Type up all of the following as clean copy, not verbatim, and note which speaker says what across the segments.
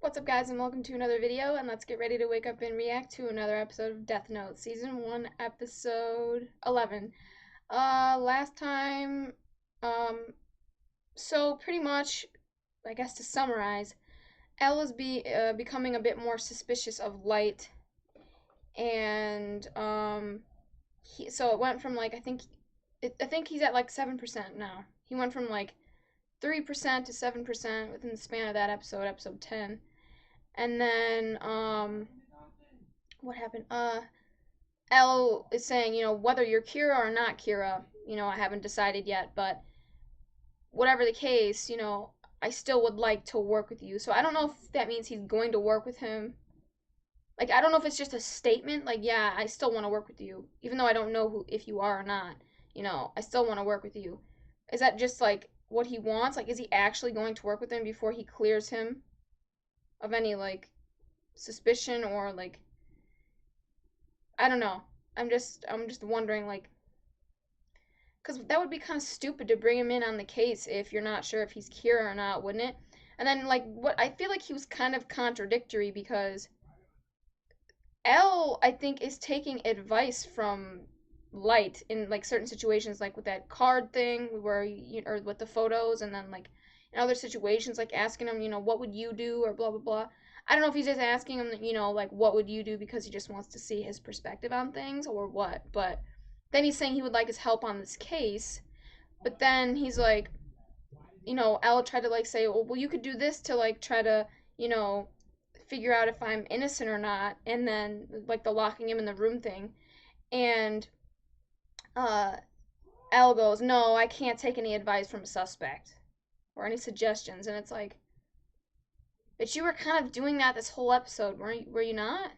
Speaker 1: What's up, guys, and welcome to another video, and let's get ready to wake up and react to another episode of Death Note, Season 1, Episode 11. Last time, um, so pretty much, I guess to summarize, Elle is becoming a bit more suspicious of Light, and, so it went from, like, I think he's at, like, 7% now. He went from, like, 3% to 7% within the span of that episode 10. And then, what happened? Elle is saying, whether you're Kira or not Kira, I haven't decided yet, but whatever the case, I still would like to work with you. So I don't know if that means he's going to work with him. Like, I don't know if it's just a statement, like, yeah, I still want to work with you, even though I don't know if you are or not, I still want to work with you. Is that just, like, what he wants? Like, is he actually going to work with him before he clears him of any, like, suspicion or, like, I don't know. I'm just wondering, like, because that would be kind of stupid to bring him in on the case if you're not sure if he's Kira or not, wouldn't it? And then, like, what I feel like he was kind of contradictory because Elle, I think, is taking advice from Light in, like, certain situations, like with that card thing where or with the photos, and then, like, in other situations, like asking him, what would you do, or blah blah blah. I don't know if he's just asking him, like, what would you do because he just wants to see his perspective on things or what. But then he's saying he would like his help on this case. But then he's like, Elle tried to, like, say, well, you could do this to, like, try to, you know, figure out if I'm innocent or not. And then, like, the locking him in the room thing. And uh, Elle goes, no, I can't take any advice from a suspect or any suggestions. And it's like, but you were kind of doing that this whole episode, were you not?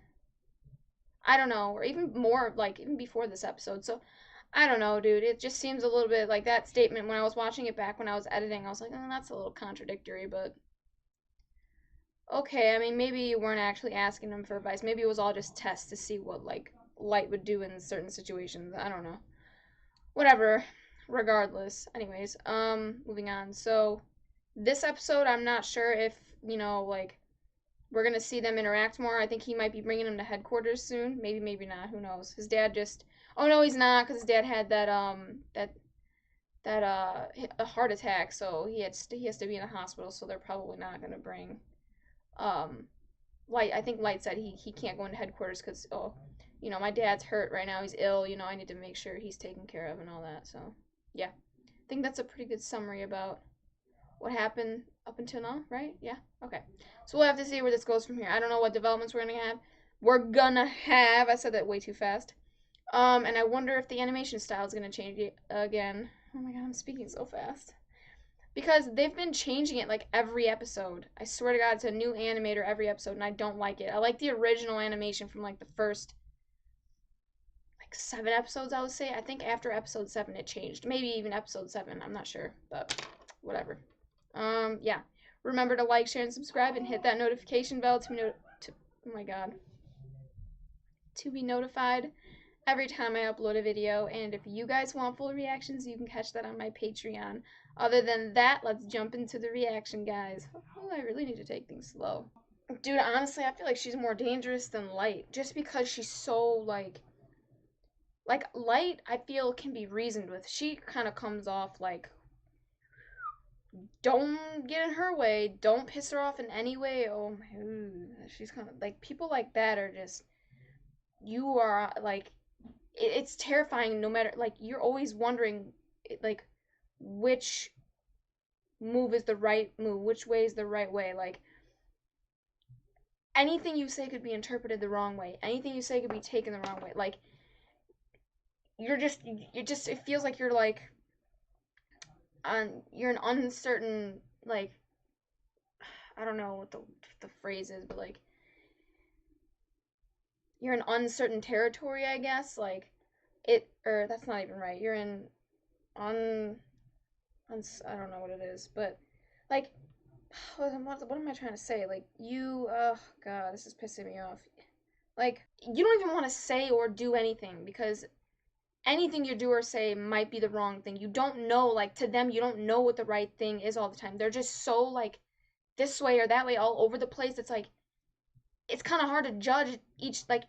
Speaker 1: I don't know, or even more, like, even before this episode. So, I don't know, dude. It just seems a little bit like that statement when I was watching it back when I was editing. I was like, that's a little contradictory, but okay. I mean, maybe you weren't actually asking him for advice. Maybe it was all just tests to see what, like, Light would do in certain situations. I don't know. Whatever. Regardless. Anyways, moving on. So, this episode, I'm not sure if, like, we're gonna see them interact more. I think he might be bringing him to headquarters soon. Maybe, maybe not. Who knows? His dad just. Oh no, he's not, because his dad had that a heart attack, so he has to be in the hospital. So they're probably not gonna bring um Light. I think Light said he can't go into headquarters because my dad's hurt right now. He's ill. I need to make sure he's taken care of and all that. So yeah, I think that's a pretty good summary about what happened up until now, right? Yeah. Okay. So we'll have to see where this goes from here. I don't know what developments we're gonna have. I said that way too fast. And I wonder if the animation style is gonna change again. Oh my god, I'm speaking so fast. Because they've been changing it like every episode. I swear to God, it's a new animator every episode, and I don't like it. I like the original animation from, like, the first, like, 7 episodes, I would say. I think after episode 7 it changed. Maybe even episode 7. I'm not sure, but whatever. Yeah. Remember to like, share, and subscribe, and hit that notification bell oh my god, to be notified every time I upload a video. And if you guys want full reactions, you can catch that on my Patreon. Other than that, let's jump into the reaction, guys. Oh, I really need to take things slow. Dude, honestly, I feel like she's more dangerous than Light, just because she's so, like Light, I feel, can be reasoned with. She kind of comes off like, don't get in her way, don't piss her off in any way. Oh my, she's kind of like, people like that are just, you are like, it's terrifying. No matter, like, you're always wondering, like, which move is the right move, which way is the right way. Like, anything you say could be interpreted the wrong way, anything you say could be taken the wrong way. Like, it feels like you're, like, you're an uncertain, like, I don't know what the phrase is, but, like, you're in uncertain territory, I guess. Like, or that's not even right. You're in un, I don't know what it is, but, like, what am I trying to say? Like, oh god, this is pissing me off. Like, you don't even want to say or do anything because anything you do or say might be the wrong thing. You don't know, like, to them, you don't know what the right thing is all the time. They're just so, like, this way or that way all over the place. It's like, it's kind of hard to judge each, like,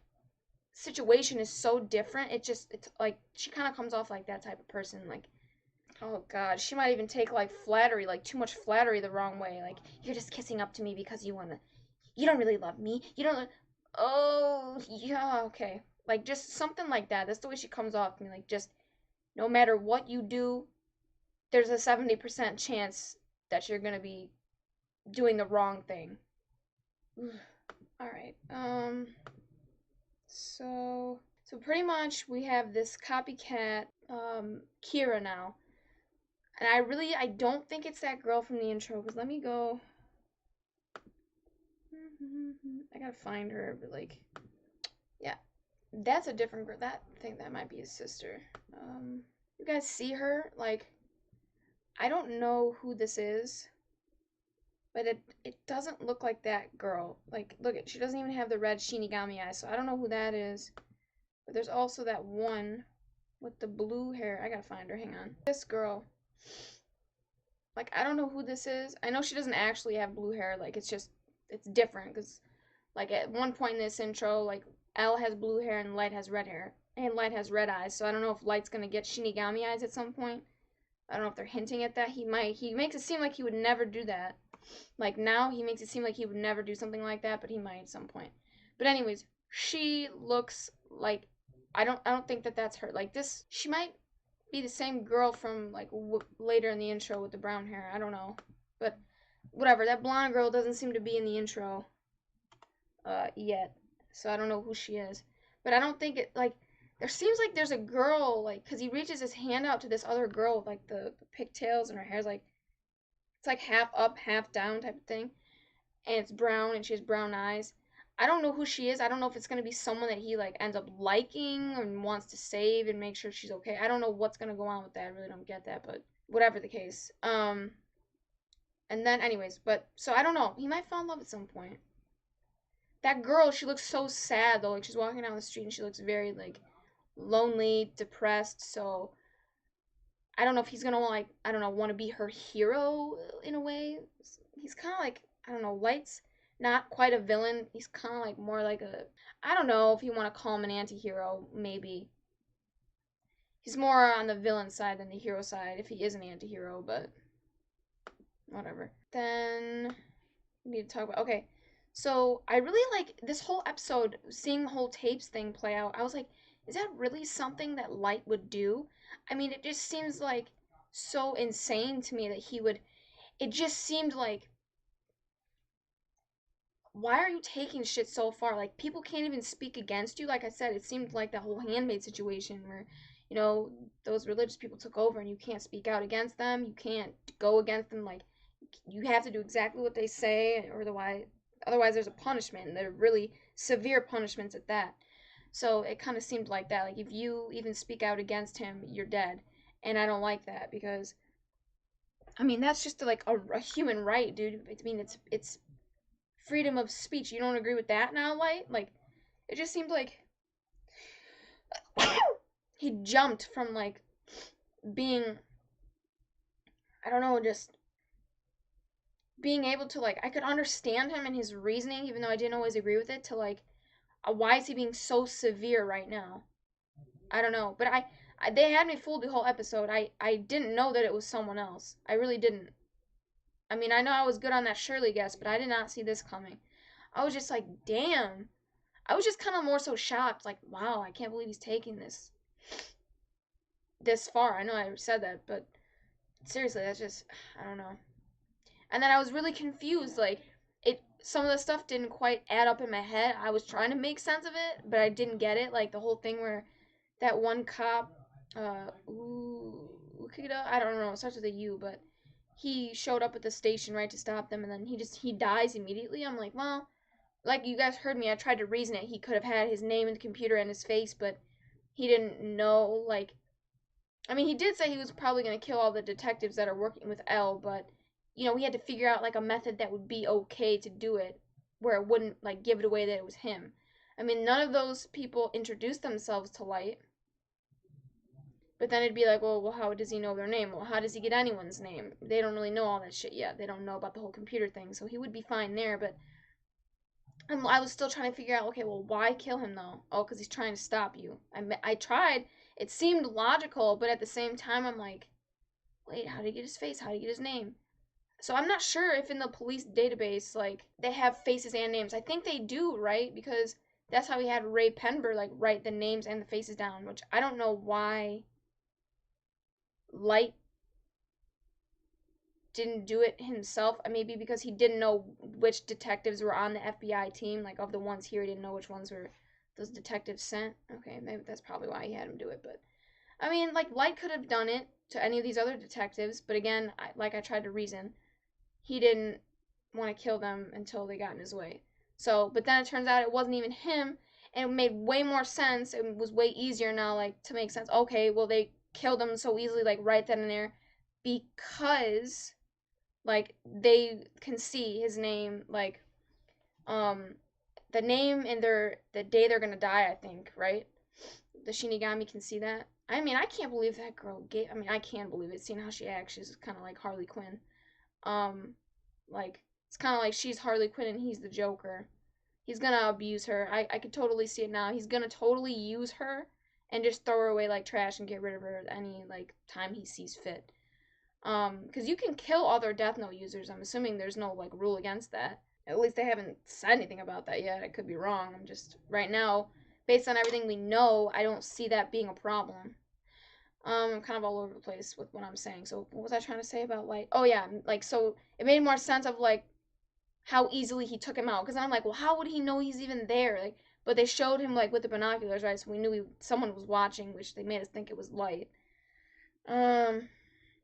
Speaker 1: situation is so different. It's like, she kind of comes off like that type of person. Like, oh God, she might even take like flattery, like too much flattery the wrong way. Like, you're just kissing up to me because you don't really love me. You don't, oh, yeah, okay. Like, just something like that. That's the way she comes off to me. Like, just no matter what you do, there's a 70% chance that you're gonna be doing the wrong thing. All right. So pretty much we have this copycat, Kira now, and I don't think it's that girl from the intro. Cause let me go. I gotta find her, but like, yeah, that's a different girl. I think that might be his sister. You guys see her? Like, I don't know who this is, but it doesn't look like that girl. Like, look at, she doesn't even have the red Shinigami eyes, so I don't know who that is. But there's also that one with the blue hair. I gotta find her. Hang on. This girl. Like, I don't know who this is. I know she doesn't actually have blue hair. Like, it's just, it's different. Because, like, at one point in this intro, like, L has blue hair and Light has red hair. And Light has red eyes. So I don't know if Light's gonna get Shinigami eyes at some point. I don't know if they're hinting at that. He might. He makes it seem like he would never do that. Like, now, he makes it seem like he would never do something like that, but he might at some point. But anyways, she looks like, I don't think that that's her. Like, this, she might be the same girl from, like, later in the intro with the brown hair. I don't know. But whatever. That blonde girl doesn't seem to be in the intro yet. So I don't know who she is. But I don't think it, like, there seems like there's a girl, like, because he reaches his hand out to this other girl with, like, the pigtails, and her hair's, like, it's, like, half up, half down type of thing. And it's brown, and she has brown eyes. I don't know who she is. I don't know if it's going to be someone that he, like, ends up liking and wants to save and make sure she's okay. I don't know what's going to go on with that. I really don't get that, but whatever the case. And then, anyways, but, so I don't know. He might fall in love at some point. That girl, she looks so sad, though. Like, she's walking down the street, and she looks very, like, lonely, depressed, so I don't know if he's gonna, like, I don't know, want to be her hero in a way. He's kind of like, I don't know, Light's not quite a villain. He's kind of like more like a, I don't know if you want to call him an anti-hero, maybe. He's more on the villain side than the hero side, if he is an anti-hero, but whatever. Then we need to talk about, okay, so I really like this whole episode, seeing the whole tapes thing play out. I was like, is that really something that Light would do? I mean, it just seems like so insane to me that he would, it just seemed like, why are you taking shit so far? Like, people can't even speak against you. Like I said, it seemed like that whole handmaid situation where, you know, those religious people took over and you can't speak out against them. You can't go against them. Like, you have to do exactly what they say, or otherwise there's a punishment, and they're really severe punishments at that. So it kind of seemed like that. Like, if you even speak out against him, you're dead. And I don't like that because, I mean, that's just like a human right, dude. I mean, it's freedom of speech. You don't agree with that now, Light? Like, it just seemed like he jumped from, like, being, I don't know, just being able to, like, I could understand him and his reasoning, even though I didn't always agree with it, to, like, why is he being so severe right now? I don't know. But they had me fooled the whole episode. I didn't know that it was someone else. I really didn't. I mean, I know I was good on that Shirley guess, but I did not see this coming. I was just like, damn. I was just kind of more so shocked, like, wow, I can't believe he's taking this far. I know I said that, but seriously, that's just, I don't know. And then I was really confused, like, some of the stuff didn't quite add up in my head. I was trying to make sense of it, but I didn't get it. Like, the whole thing where that one cop, Ukida, I don't know, it starts with a U, but he showed up at the station, right, to stop them, and then he dies immediately. I'm like, well, like you guys heard me, I tried to reason it. He could have had his name in the computer and his face, but he didn't know, like, I mean, he did say he was probably going to kill all the detectives that are working with L, but, you know, he had to figure out, like, a method that would be okay to do it, where it wouldn't, like, give it away that it was him. I mean, none of those people introduced themselves to Light, But then it'd be like, well, how does he know their name? Well, how does he get anyone's name? They don't really know all that shit yet. They don't know about the whole computer thing, so he would be fine there. But I was still trying to figure out, okay, well, why kill him though? Oh, because he's trying to stop you. I tried. It seemed logical, but at the same time, I'm like, wait, how did he get his face? How did he get his name? So I'm not sure if in the police database, like, they have faces and names. I think they do, right? Because that's how we had Ray Penber, like, write the names and the faces down, which I don't know why Light didn't do it himself. Maybe because he didn't know which detectives were on the FBI team. Like, of the ones here, he didn't know which ones were those detectives sent. Okay, maybe that's probably why he had him do it. But I mean, like, Light could have done it to any of these other detectives. But again, I tried to reason, he didn't want to kill them until they got in his way. So, but then it turns out it wasn't even him, and it made way more sense. It was way easier now, like, to make sense. Okay, well, they killed him so easily, like, right then and there, because, like, they can see his name, like, um, the name and the day they're gonna die, I think, right? The Shinigami can see that. I mean, I can't believe that girl gave. I mean, I can believe it, seeing how she acts. She's kind of like Harley Quinn. Um, like, it's kind of like she's Harley Quinn and he's the Joker. He's gonna abuse her. I could totally see it now. He's gonna totally use her and just throw her away like trash and get rid of her at any, like, time he sees fit. Because you can kill other Death Note users. I'm assuming there's no, like, rule against that. At least they haven't said anything about that yet. I could be wrong. I'm just, right now, based on everything we know, I don't see that being a problem. I'm kind of all over the place with what I'm saying. So what was I trying to say about Light? Oh yeah, like, so it made more sense of, like, how easily he took him out. Because I'm like, well, how would he know he's even there? Like, but they showed him, like, with the binoculars, right? So we knew someone was watching, which they made us think it was Light. Um,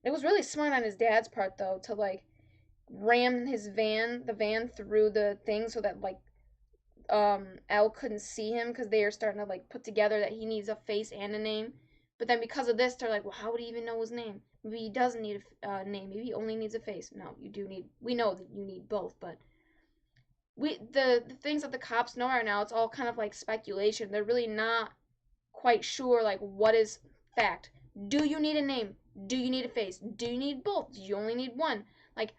Speaker 1: it was really smart on his dad's part though to, like, ram the van through the thing so that, like, L couldn't see him because they are starting to, like, put together that he needs a face and a name. But then because of this, they're like, well, how would he even know his name? Maybe he doesn't need a name. Maybe he only needs a face. No, you do need. We know that you need both, but the things that the cops know right now, it's all kind of like speculation. They're really not quite sure, like, what is fact. Do you need a name? Do you need a face? Do you need both? Do you only need one? Like,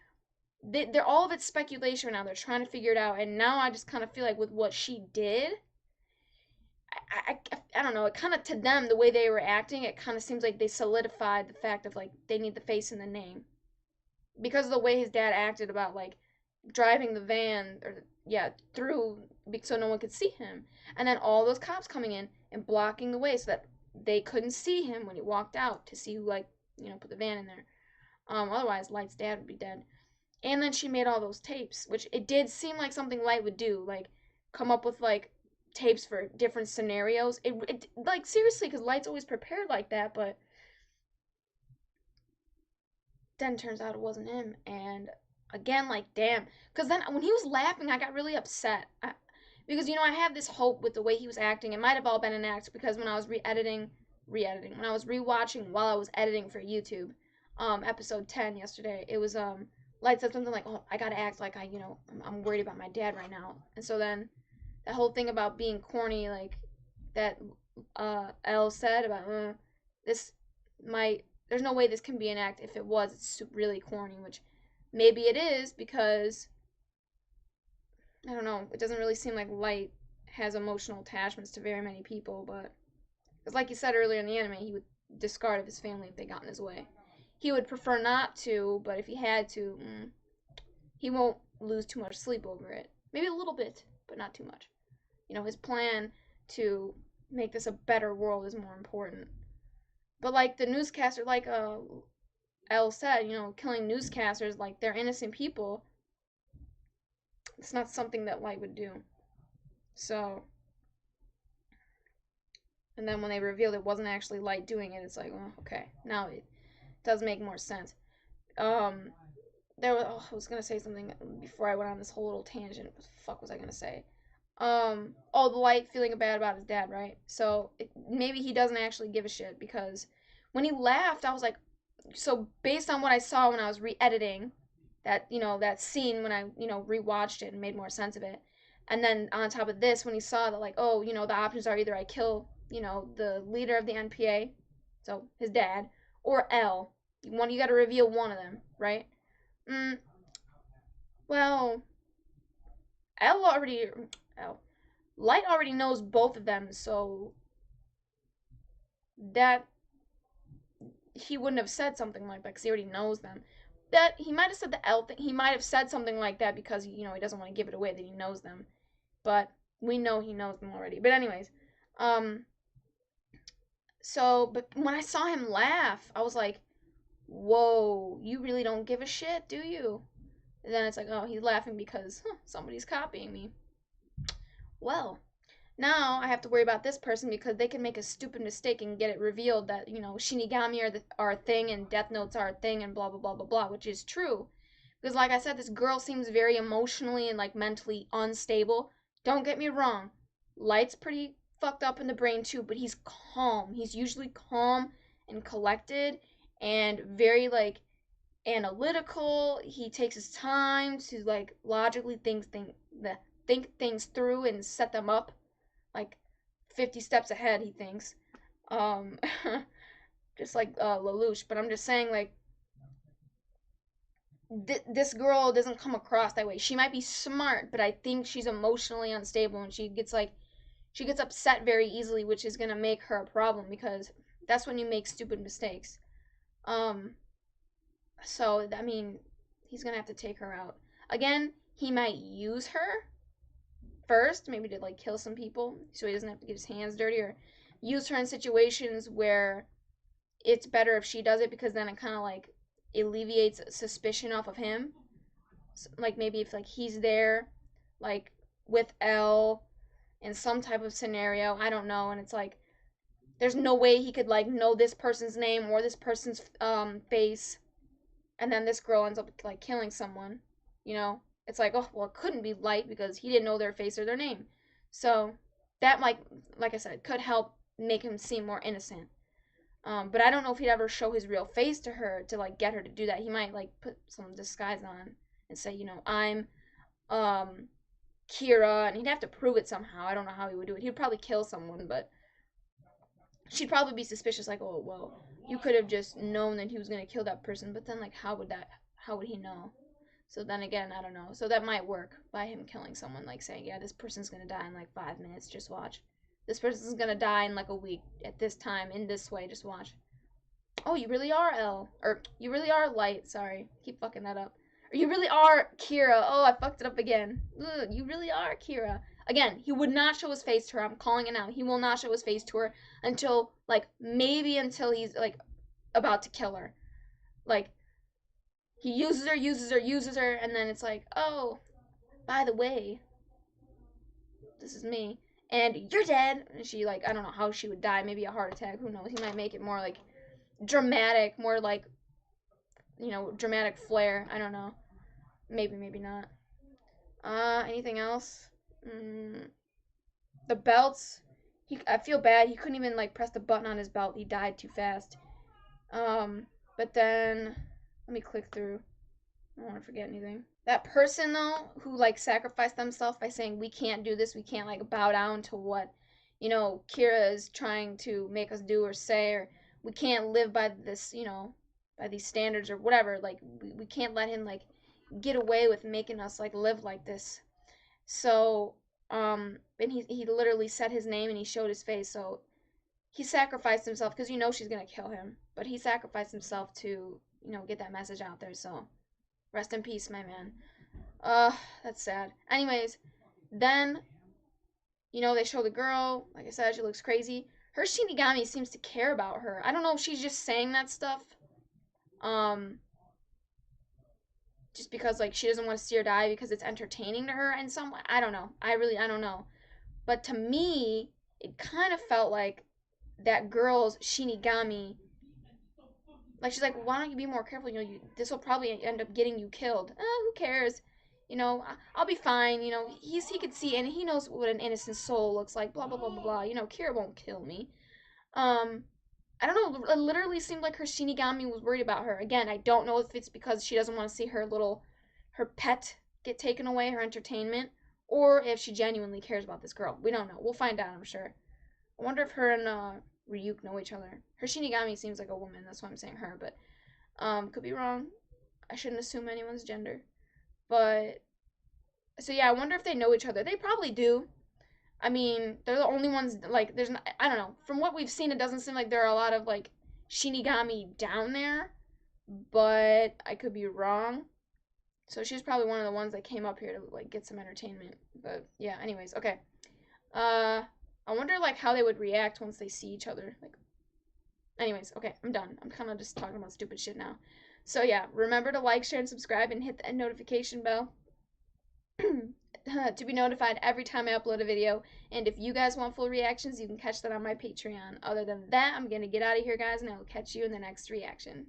Speaker 1: they're all of it's speculation now. They're trying to figure it out, and now I just kind of feel like with what she did, I don't know. It kind of, to them, the way they were acting, it kind of seems like they solidified the fact of, like, they need the face and the name because of the way his dad acted about, like, driving the van, or yeah, through, so no one could see him, and then all those cops coming in and blocking the way so that they couldn't see him when he walked out to see who, like, put the van in there. Otherwise, Light's dad would be dead. And then she made all those tapes, which it did seem like something Light would do, like, come up with, like, tapes for different scenarios. It like, seriously, because Light's always prepared like that, but then turns out it wasn't him. And again, like, damn, because then when he was laughing, I got really upset. Because, I had this hope with the way he was acting. It might have all been an act because when I was re-editing, when I was rewatching while I was editing for YouTube, episode 10 yesterday, it was, Light said something like, oh, I gotta act like I'm worried about my dad right now. And so then that whole thing about being corny, like, that L said about, this might, there's no way this can be an act. If it was, it's really corny, which maybe it is because, I don't know, it doesn't really seem like Light has emotional attachments to very many people, but, because like you said earlier in the anime, he would discard of his family if they got in his way. He would prefer not to, but if he had to, he won't lose too much sleep over it. Maybe a little bit, but not too much. His plan to make this a better world is more important. But like the newscaster, like L said, killing newscasters, like, they're innocent people. It's not something that Light would do. So, and then when they revealed it wasn't actually Light doing it, it's like, well, okay, now it does make more sense. There was, I was gonna say something before I went on this whole little tangent. What the fuck was I gonna say? The Light feeling bad about his dad, right? So maybe he doesn't actually give a shit because when he laughed, I was like, so based on what I saw when I was re-editing that, that scene when I, rewatched it and made more sense of it. And then on top of this, when he saw that, like, oh, the options are either I kill, the leader of the NPA, So his dad or L. You got to reveal one of them, right? Mm, well, L already L Light already knows both of them, so that he wouldn't have said something like that because he already knows them. That he might have said the L thing. He might have said something like that because he doesn't want to give it away that he knows them, but we know he knows them already. But anyways, um, but when I saw him laugh, I was like, "Whoa, you really don't give a shit, do you?" And then it's like, "Oh, he's laughing because somebody's copying me." Well, now I have to worry about this person because they can make a stupid mistake and get it revealed that, Shinigami are a thing and Death Notes are a thing and blah, blah, blah, blah, blah, which is true. Because, like I said, this girl seems very emotionally and, like, mentally unstable. Don't get me wrong. Light's pretty fucked up in the brain, too, but he's calm. He's usually calm and collected and very, like, analytical. He takes his time to, like, logically think things through and set them up like 50 steps ahead, he thinks. Um, just like Lelouch. But I'm just saying, like, this girl doesn't come across that way. She might be smart, but I think she's emotionally unstable and she gets upset very easily, which is gonna make her a problem because that's when you make stupid mistakes. Um, so I mean, he's gonna have to take her out. Again, he might use her first, maybe to like kill some people, so he doesn't have to get his hands dirty, or use her in situations where it's better if she does it because then it kind of like alleviates suspicion off of him. So, like maybe if like he's there, like with L in some type of scenario, I don't know, and it's like there's no way he could like know this person's name or this person's face, and then this girl ends up like killing someone, you know? It's like, oh, well, it couldn't be Light because he didn't know their face or their name. So that might, like I said, could help make him seem more innocent. But I don't know if he'd ever show his real face to her to like get her to do that. He might like put some disguise on and say, I'm um Kira, and he'd have to prove it somehow. I don't know how he would do it. He'd probably kill someone, but she'd probably be suspicious, like, oh well, you could have just known that he was gonna kill that person, but then like how would he know? So then again, I don't know. So that might work by him killing someone, like saying, yeah, this person's gonna die in like 5 minutes, just watch. This person's gonna die in like a week at this time, in this way, just watch. Oh, you really are L. Or, you really are Light, sorry. Keep fucking that up. Or, you really are Kira. Oh, I fucked it up again. Ugh, you really are Kira. Again, he would not show his face to her. I'm calling it now. He will not show his face to her until, like, maybe until he's, like, about to kill her. Like, he uses her, and then it's like, oh, by the way, this is me. And you're dead. And she, like, I don't know how she would die. Maybe a heart attack. Who knows? He might make it more, like, dramatic, more, like, dramatic flair. I don't know. Maybe, maybe not. Anything else? Mm, the belts. I feel bad. He couldn't even, like, press the button on his belt. He died too fast. But then, let me click through. I don't want to forget anything. That person, though, who, like, sacrificed themselves by saying, we can't do this, we can't, like, bow down to what, Kira is trying to make us do or say, or we can't live by this, by these standards or whatever. Like, we can't let him, like, get away with making us, like, live like this. So, and he literally said his name and he showed his face, so he sacrificed himself because she's gonna kill him, but he sacrificed himself to, get that message out there, so rest in peace, my man. That's sad. Anyways, then, they show the girl. Like I said, she looks crazy. Her Shinigami seems to care about her. I don't know if she's just saying that stuff. Just because, like, she doesn't want to see her die because it's entertaining to her in some way. I don't know. I don't know. But to me, it kind of felt like that girl's Shinigami. Like, she's like, why don't you be more careful? This will probably end up getting you killed. Who cares? I'll be fine. He could see and he knows what an innocent soul looks like. Blah blah blah blah blah. Kira won't kill me. I don't know. It literally seemed like her Shinigami was worried about her. Again, I don't know if it's because she doesn't want to see her pet get taken away, her entertainment, or if she genuinely cares about this girl. We don't know. We'll find out, I'm sure. I wonder if her and Ryuk know each other. Her Shinigami seems like a woman, that's why I'm saying her, but could be wrong. I shouldn't assume anyone's gender. But so yeah, I wonder if they know each other. They probably do. I mean, they're the only ones like there's not, I don't know. From what we've seen, it doesn't seem like there are a lot of like Shinigami down there, but I could be wrong. So she's probably one of the ones that came up here to like get some entertainment. But yeah, anyways, okay. I wonder like how they would react once they see each other. Like anyways, okay, I'm done. I'm kind of just talking about stupid shit now. So yeah, remember to like, share, and subscribe and hit the notification bell to be notified every time I upload a video. And if you guys want full reactions, you can catch that on my Patreon. Other than that, I'm going to get out of here, guys, and I will catch you in the next reaction.